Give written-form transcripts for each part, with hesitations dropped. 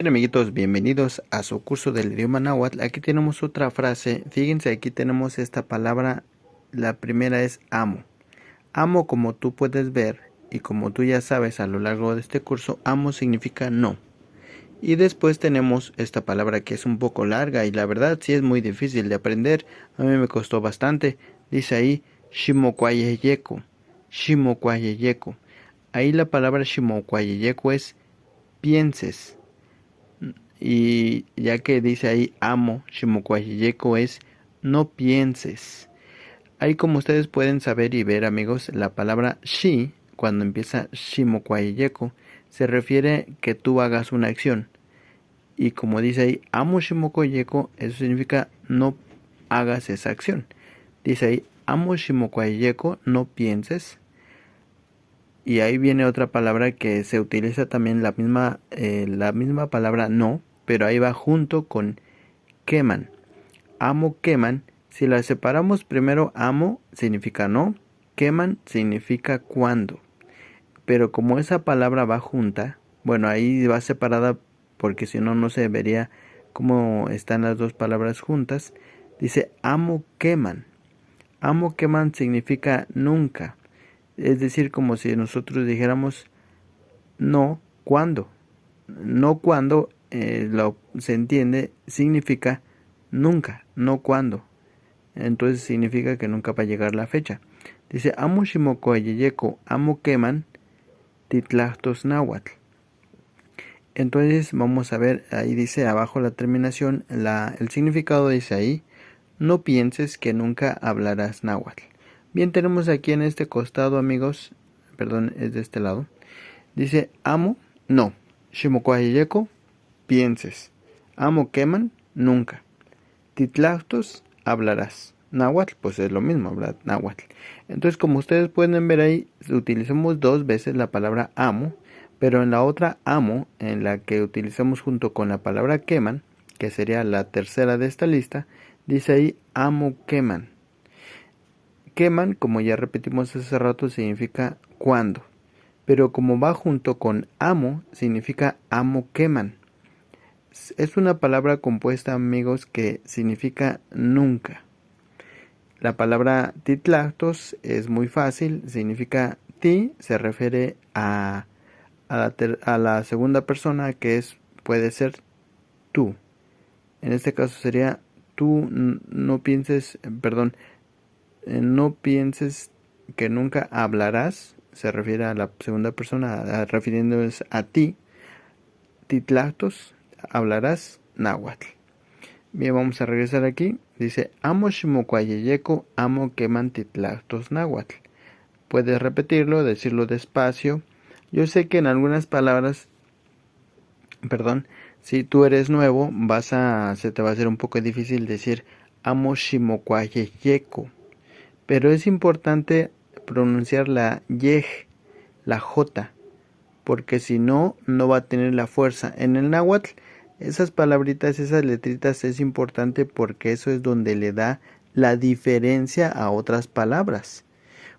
Bien, amiguitos, bienvenidos a su curso del idioma náhuatl. Aquí tenemos otra frase. Fíjense, aquí tenemos esta palabra. La primera es amo. Amo, como tú puedes ver y como tú ya sabes a lo largo de este curso, amo significa no. Y después tenemos esta palabra que es un poco larga y la verdad sí es muy difícil de aprender. A mí me costó bastante. Dice ahí shimokwayeyeko. Shimokwayeyeko. Ahí la palabra shimokwayeyeko es pienses. Y ya que dice ahí amo, shimokwayeyeko es no pienses. Ahí, como ustedes pueden saber y ver, amigos, la palabra shi, cuando empieza shimokwayeyeko, se refiere que tú hagas una acción. Y como dice ahí amo shimokwayeyeko, eso significa no hagas esa acción. Dice ahí amo shimokwayeyeko, no pienses. Y ahí viene otra palabra que se utiliza también la misma palabra no, pero ahí va junto con queman. Amo, queman. Si la separamos primero, amo significa no, queman significa cuando. Pero como esa palabra va junta, bueno, ahí va separada porque si no, no se vería cómo están las dos palabras juntas. Dice amo, queman. Amo, queman significa nunca. Es decir, como si nosotros dijéramos no cuando. No cuando se entiende significa nunca, no cuando. Entonces significa que nunca va a llegar la fecha. Dice amo shimokoyeyeko, amo queman titlactos náhuatl. Entonces vamos a ver, ahí dice abajo la terminación, el significado dice ahí, no pienses que nunca hablarás náhuatl. Bien, tenemos aquí en este costado, amigos, perdón, es de este lado. Dice amo, no. Shimokwayeyeko, pienses. Amo queman, nunca. Titlactos, hablarás. Náhuatl, pues es lo mismo, hablar náhuatl. Entonces, como ustedes pueden ver ahí, utilizamos dos veces la palabra amo, pero en la otra amo, en la que utilizamos junto con la palabra queman, que sería la tercera de esta lista, dice ahí amo queman. Queman, como ya repetimos hace rato, significa cuando. Pero como va junto con amo, significa amo queman. Es una palabra compuesta, amigos, que significa nunca. La palabra titlactos es muy fácil, significa ti, se refiere a la segunda persona que puede ser tú. En este caso sería tú no pienses, perdón, no pienses que nunca hablarás, se refiere a la segunda persona, refiriéndose a ti. Titlactos, hablarás náhuatl. Bien, vamos a regresar aquí. Dice, amo shimokwayeyeko, amo queman titlactos náhuatl. Puedes repetirlo, decirlo despacio. Yo sé que en algunas palabras, perdón, si tú eres nuevo, se te va a hacer un poco difícil decir amo shimokwayeyeko. Pero es importante pronunciar la yej, la j, porque si no, no va a tener la fuerza. En el náhuatl, esas palabritas, esas letritas es importante porque eso es donde le da la diferencia a otras palabras.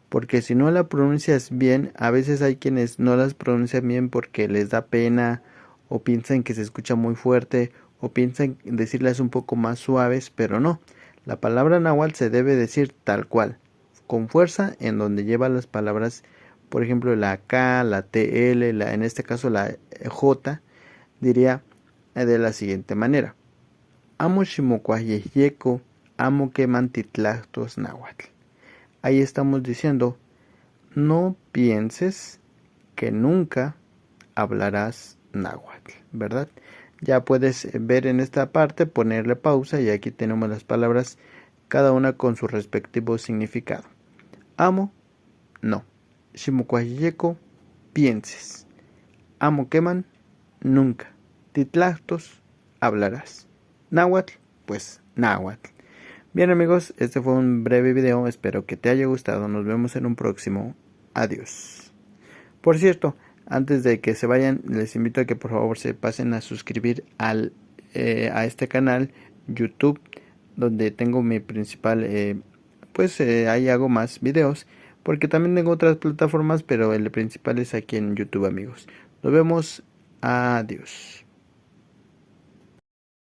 Porque si no la pronuncias bien, a veces hay quienes no las pronuncian bien porque les da pena o piensan que se escucha muy fuerte o piensan decirlas un poco más suaves, pero no. La palabra náhuatl se debe decir tal cual, con fuerza en donde lleva las palabras, por ejemplo la K, la TL, en este caso la J, diría de la siguiente manera. Amo shimokwayeyeko, amo queman titlactos náhuatl. Ahí estamos diciendo, no pienses que nunca hablarás náhuatl, ¿verdad? Ya puedes ver en esta parte, ponerle pausa y aquí tenemos las palabras, cada una con su respectivo significado. Amo, no. Shimokwayeyeko, pienses. Amo queman, nunca. Titlactos, hablarás. Náhuatl, pues náhuatl. Bien, amigos, este fue un breve video, espero que te haya gustado, nos vemos en un próximo, adiós. Por cierto, antes de que se vayan, les invito a que por favor se pasen a suscribir a este canal YouTube, donde tengo mi principal, ahí hago más videos, porque también tengo otras plataformas, pero el principal es aquí en YouTube, amigos. Nos vemos, adiós.